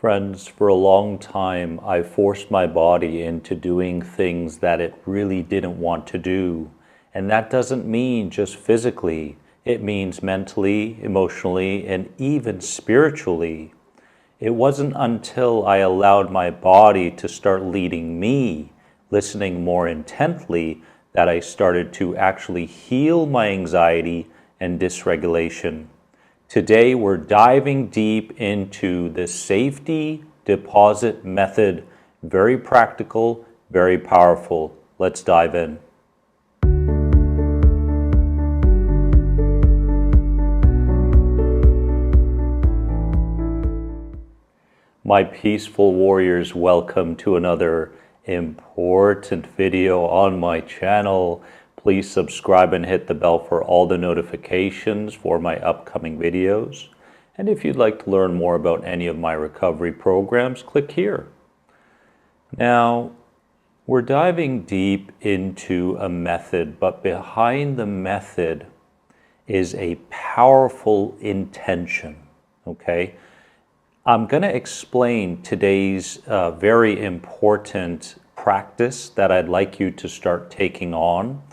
Friends, for a long time, I forced my body into doing things that it really didn't want to do. And that doesn't mean just physically. It means mentally, emotionally, and even spiritually. It wasn't until I allowed my body to start leading me, listening more intently, that I started to actually heal my anxiety and dysregulation. Today, we're diving deep into the safety deposit method. Very practical, very powerful. Let's dive in. My peaceful warriors, welcome to another important video on my channel. Please subscribe and hit the bell for all the notifications for my upcoming videos. And if you'd like to learn more about any of my recovery programs, click here. Now, we're diving deep into a method, but behind the method is a powerful intention, okay? I'm going to explain today's very important practice that I'd like you to start taking on.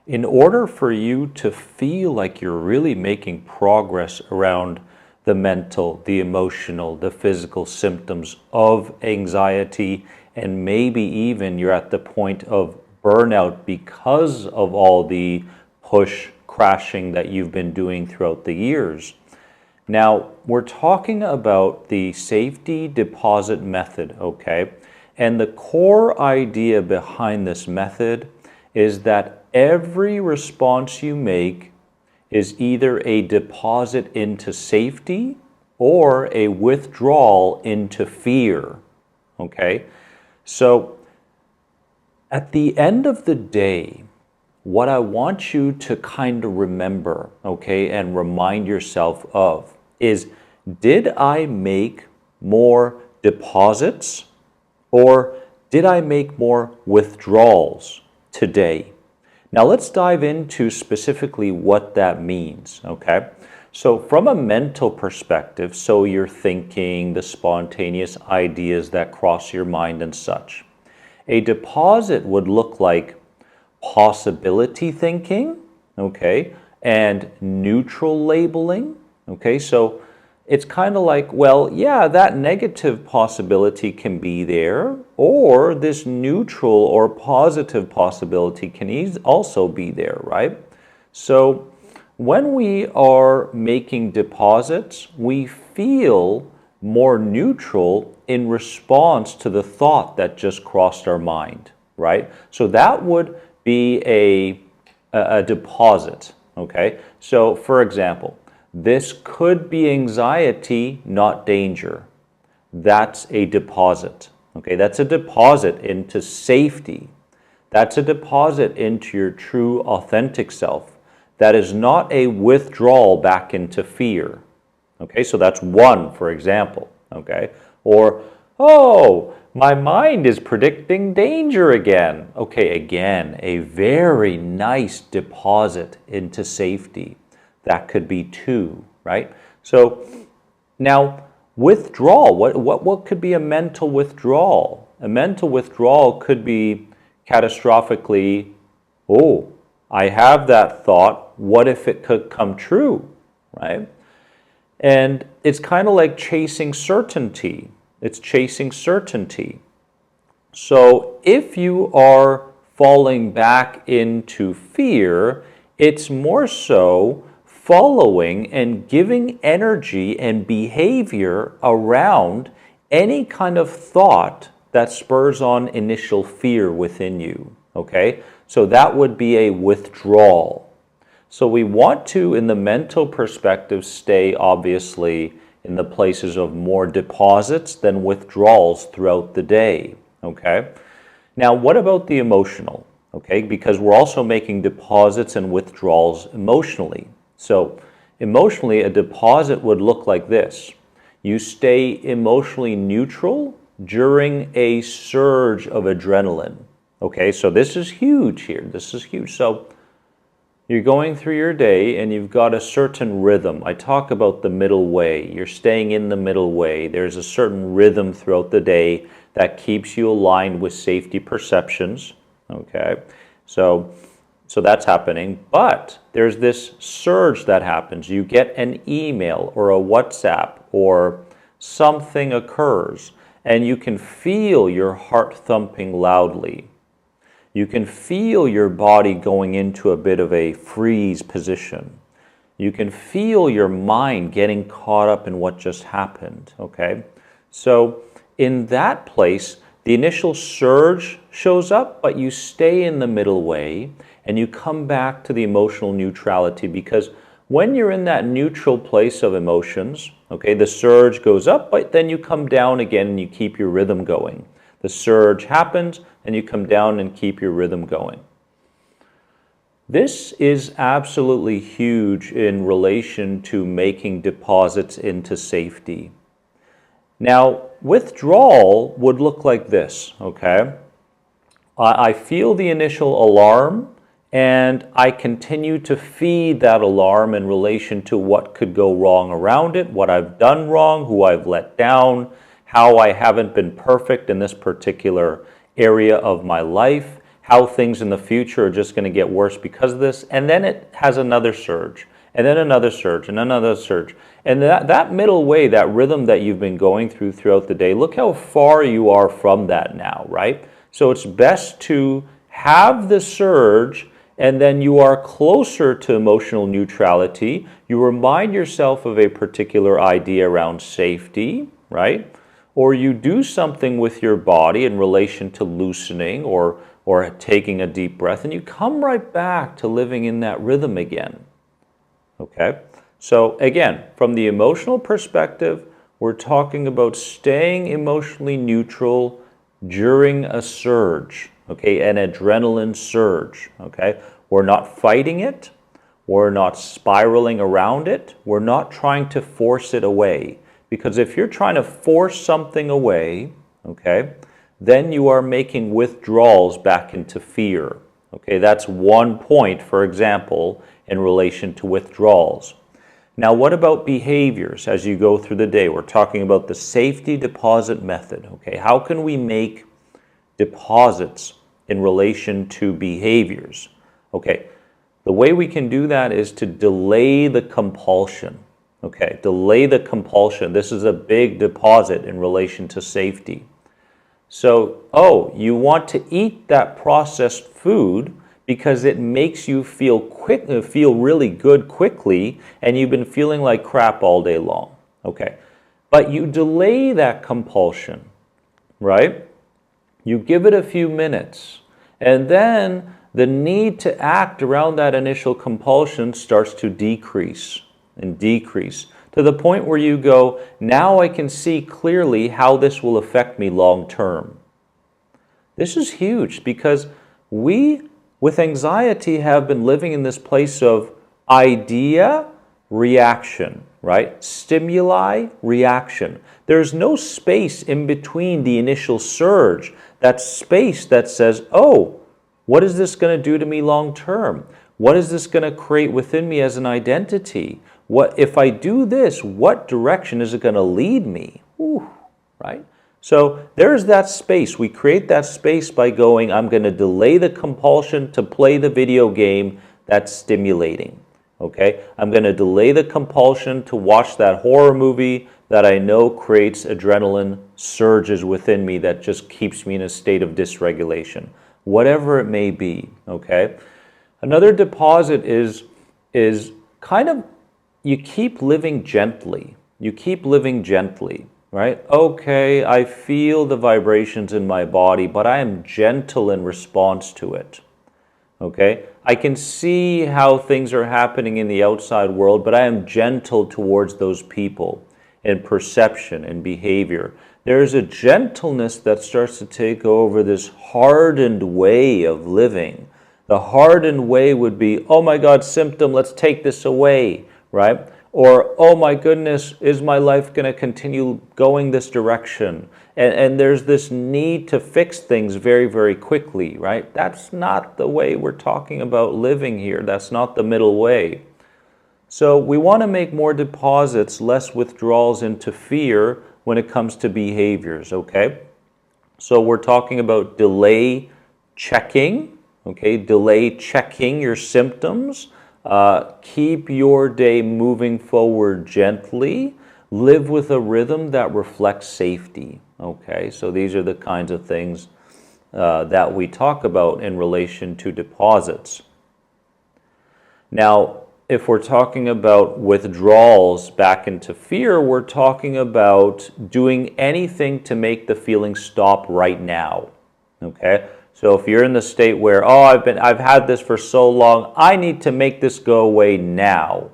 In order for you to feel like you're really making progress around the mental, the emotional, the physical symptoms of anxiety, and maybe even you're at the point of burnout because of all the push crashing that you've been doing throughout the years. Now, we're talking about the safety deposit method, okay? And the core idea behind this method is that every response you make is either a deposit into safety or a withdrawal into fear, okay? So at the end of the day, what I want you to kind of remember, okay, and remind yourself of is, did I make more deposits or did I make more withdrawals today? Now let's dive into specifically what that means, okay? So from a mental perspective, so you're thinking, the spontaneous ideas that cross your mind and such. A deposit would look like possibility thinking, okay, and neutral labeling, okay? So it's kind of like, well, yeah, that negative possibility can be there, or this neutral or positive possibility can also be there, right? So when we are making deposits, we feel more neutral in response to the thought that just crossed our mind, right? So that would be a deposit, okay? So for example, this could be anxiety, not danger. That's a deposit, okay? That's a deposit into safety. That's a deposit into your true, authentic self. That is not a withdrawal back into fear, okay? So that's one, for example, okay? Or, oh, my mind is predicting danger again. Okay, again, a very nice deposit into safety. That could be two, right? So now withdrawal, what could be a mental withdrawal? A mental withdrawal could be catastrophically, oh, I have that thought, what if it could come true, right? And it's kind of like chasing certainty. It's chasing certainty. So if you are falling back into fear, it's more so following and giving energy and behavior around any kind of thought that spurs on initial fear within you, okay? So that would be a withdrawal. So we want to, in the mental perspective, stay obviously in the places of more deposits than withdrawals throughout the day, okay? Now, what about the emotional, okay? Because we're also making deposits and withdrawals emotionally. So emotionally, a deposit would look like this. You stay emotionally neutral during a surge of adrenaline. Okay, so this is huge here. This is huge. So You're going through your day and you've got a certain rhythm. I talk about the middle way. You're staying in the middle way. There's a certain rhythm throughout the day that keeps you aligned with safety perceptions. Okay, so that's happening. But there's this surge that happens. You get an email or a WhatsApp or something occurs and you can feel your heart thumping loudly. You can feel your body going into a bit of a freeze position. You can feel your mind getting caught up in what just happened, okay? So in that place, the initial surge shows up, but you stay in the middle way and you come back to the emotional neutrality, because when you're in that neutral place of emotions, okay, the surge goes up, but then you come down again and you keep your rhythm going. The surge happens and you come down and keep your rhythm going. This is absolutely huge in relation to making deposits into safety. Now, withdrawal would look like this, okay? I feel the initial alarm and I continue to feed that alarm in relation to what could go wrong around it, what I've done wrong, who I've let down, how I haven't been perfect in this particular area of my life, how things in the future are just going to get worse because of this. And then it has another surge, and then another surge, and another surge. And that middle way, that rhythm that you've been going throughout the day, look how far you are from that now, right? So it's best to have the surge, and then you are closer to emotional neutrality. You remind yourself of a particular idea around safety, right? Or you do something with your body in relation to loosening or taking a deep breath, and you come right back to living in that rhythm again. Okay? So again, from the emotional perspective, we're talking about staying emotionally neutral during a surge, okay, an adrenaline surge, okay? We're not fighting it. We're not spiraling around it. We're not trying to force it away. Because if you're trying to force something away, okay, then you are making withdrawals back into fear. Okay, that's one point, for example, in relation to withdrawals. Now, what about behaviors as you go through the day? We're talking about the safety deposit method. Okay, how can we make deposits in relation to behaviors? Okay, the way we can do that is to delay the compulsion. Okay, delay the compulsion. This is a big deposit in relation to safety. So, you want to eat that processed food because it makes you feel really good quickly, and you've been feeling like crap all day long. Okay, but you delay that compulsion, right? You give it a few minutes, and then the need to act around that initial compulsion starts to decrease and decrease to the point where you go, now I can see clearly how this will affect me long term. This is huge because we, with anxiety, have been living in this place of idea, reaction, right? Stimuli, reaction. There's no space in between the initial surge, that space that says, oh, what is this going to do to me long term? What is this going to create within me as an identity? What if I do this, what direction is it going to lead me? Ooh, right? So there's that space. We create that space by going, I'm going to delay the compulsion to play the video game that's stimulating. Okay? I'm going to delay the compulsion to watch that horror movie that I know creates adrenaline surges within me that just keeps me in a state of dysregulation. Whatever it may be, okay? Another deposit is kind of, you keep living gently. You keep living gently, right? Okay, I feel the vibrations in my body, but I am gentle in response to it, okay? I can see how things are happening in the outside world, but I am gentle towards those people in perception and behavior. There's a gentleness that starts to take over this hardened way of living. The hardened way would be, oh my God, symptom, let's take this away, right? Or, oh my goodness, is my life going to continue going this direction? And there's this need to fix things very, very quickly, right? That's not the way we're talking about living here. That's not the middle way. So we want to make more deposits, less withdrawals into fear when it comes to behaviors, okay? So we're talking about delay checking, okay? Delay checking your symptoms. Keep your day moving forward gently. Live with a rhythm that reflects safety, okay? So these are the kinds of things that we talk about in relation to deposits. Now, if we're talking about withdrawals back into fear, we're talking about doing anything to make the feeling stop right now. Okay? So if you're in the state where, oh, I've had this for so long, I need to make this go away now.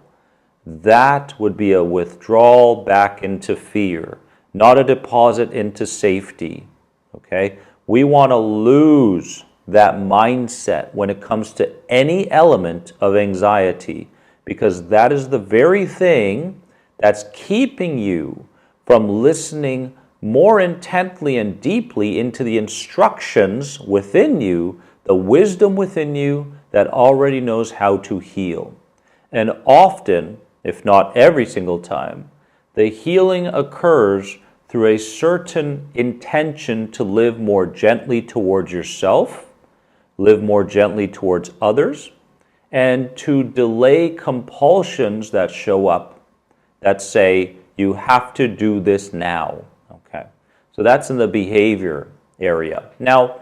That would be a withdrawal back into fear, not a deposit into safety. Okay? We want to lose that mindset when it comes to any element of anxiety, because that is the very thing that's keeping you from listening more intently and deeply into the instructions within you, the wisdom within you that already knows how to heal. And often, if not every single time, the healing occurs through a certain intention to live more gently towards yourself, live more gently towards others, and to delay compulsions that show up that say, you have to do this now. Okay, so that's in the behavior area. Now,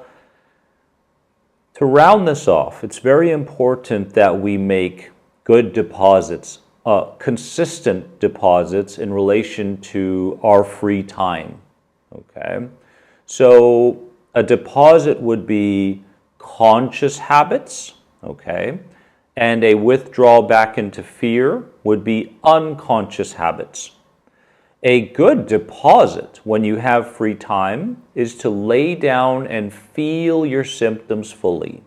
to round this off, it's very important that we make good deposits, consistent deposits in relation to our free time. Okay, so a deposit would be conscious habits, okay? And a withdrawal back into fear would be unconscious habits. A good deposit when you have free time is to lay down and feel your symptoms fully.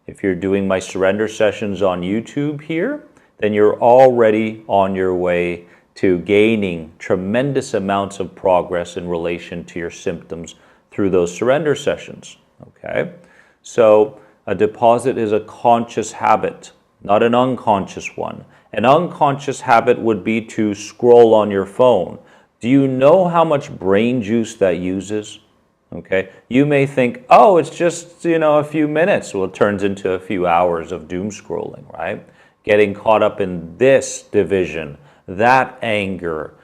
If you're doing my surrender sessions on YouTube here, then you're already on your way to gaining tremendous amounts of progress in relation to your symptoms through those surrender sessions. Okay? So a deposit is a conscious habit, not an unconscious one. An unconscious habit would be to scroll on your phone. Do you know how much brain juice that uses? Okay, you may think, oh, it's just, a few minutes. Well, it turns into a few hours of doom scrolling, right? Getting caught up in this division, that anger,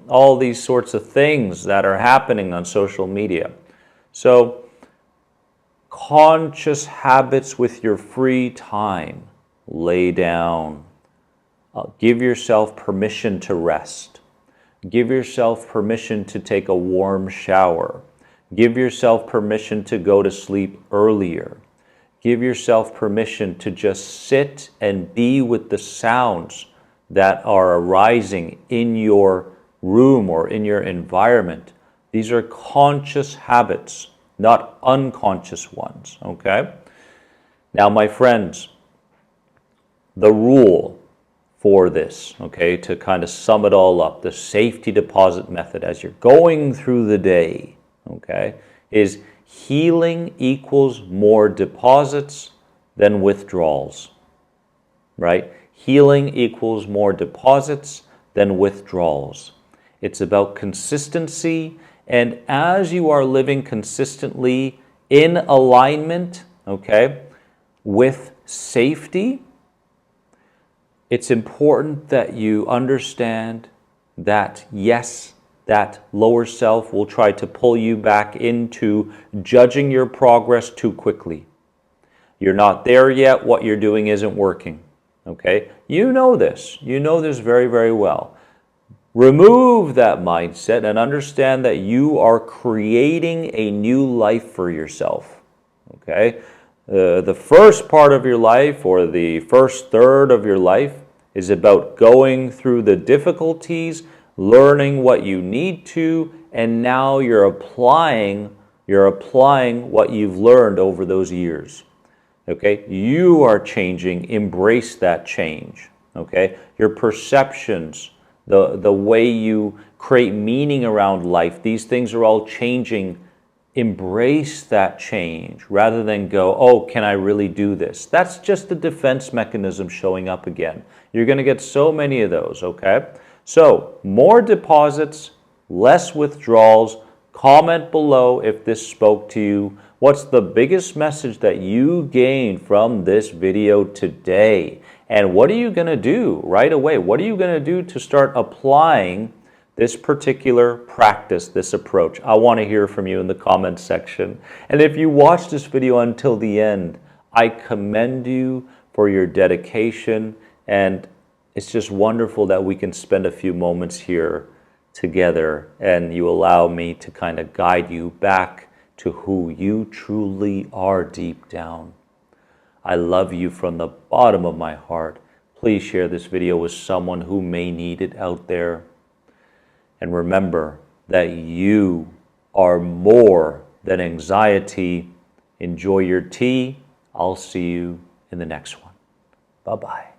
all these sorts of things that are happening on social media. So, conscious habits with your free time. Lay down. Give yourself permission to rest. Give yourself permission to take a warm shower. Give yourself permission to go to sleep earlier. Give yourself permission to just sit and be with the sounds that are arising in your room or in your environment. These are conscious habits, not unconscious ones, okay? Now, my friends, the rule for this, okay, to kind of sum it all up, the safety deposit method as you're going through the day, okay, is healing equals more deposits than withdrawals, right? Healing equals more deposits than withdrawals. It's about consistency, and as you are living consistently in alignment, okay, with safety, it's important that you understand that, yes, that lower self will try to pull you back into judging your progress too quickly. You're not there yet. What you're doing isn't working. Okay? You know this. You know this very, very well. Remove that mindset and understand that you are creating a new life for yourself. Okay? The first part of your life, or the first third of your life, is about going through the difficulties, learning what you need to, and now you're applying what you've learned over those years. Okay? You are changing. Embrace that change. okay? Your perceptions, the way you create meaning around life, these things are all changing. Embrace that change rather than go, oh, can I really do this? That's just the defense mechanism showing up again. You're going to get so many of those, okay? So more deposits, less withdrawals. Comment below if this spoke to you. What's the biggest message that you gained from this video today? And what are you going to do right away? What are you going to do to start applying this particular practice, this approach? I want to hear from you in the comments section. And if you watched this video until the end, I commend you for your dedication. And it's just wonderful that we can spend a few moments here together and you allow me to kind of guide you back to who you truly are deep down. I love you from the bottom of my heart. Please share this video with someone who may need it out there. And remember that you are more than anxiety. Enjoy your tea. I'll see you in the next one. Bye-bye.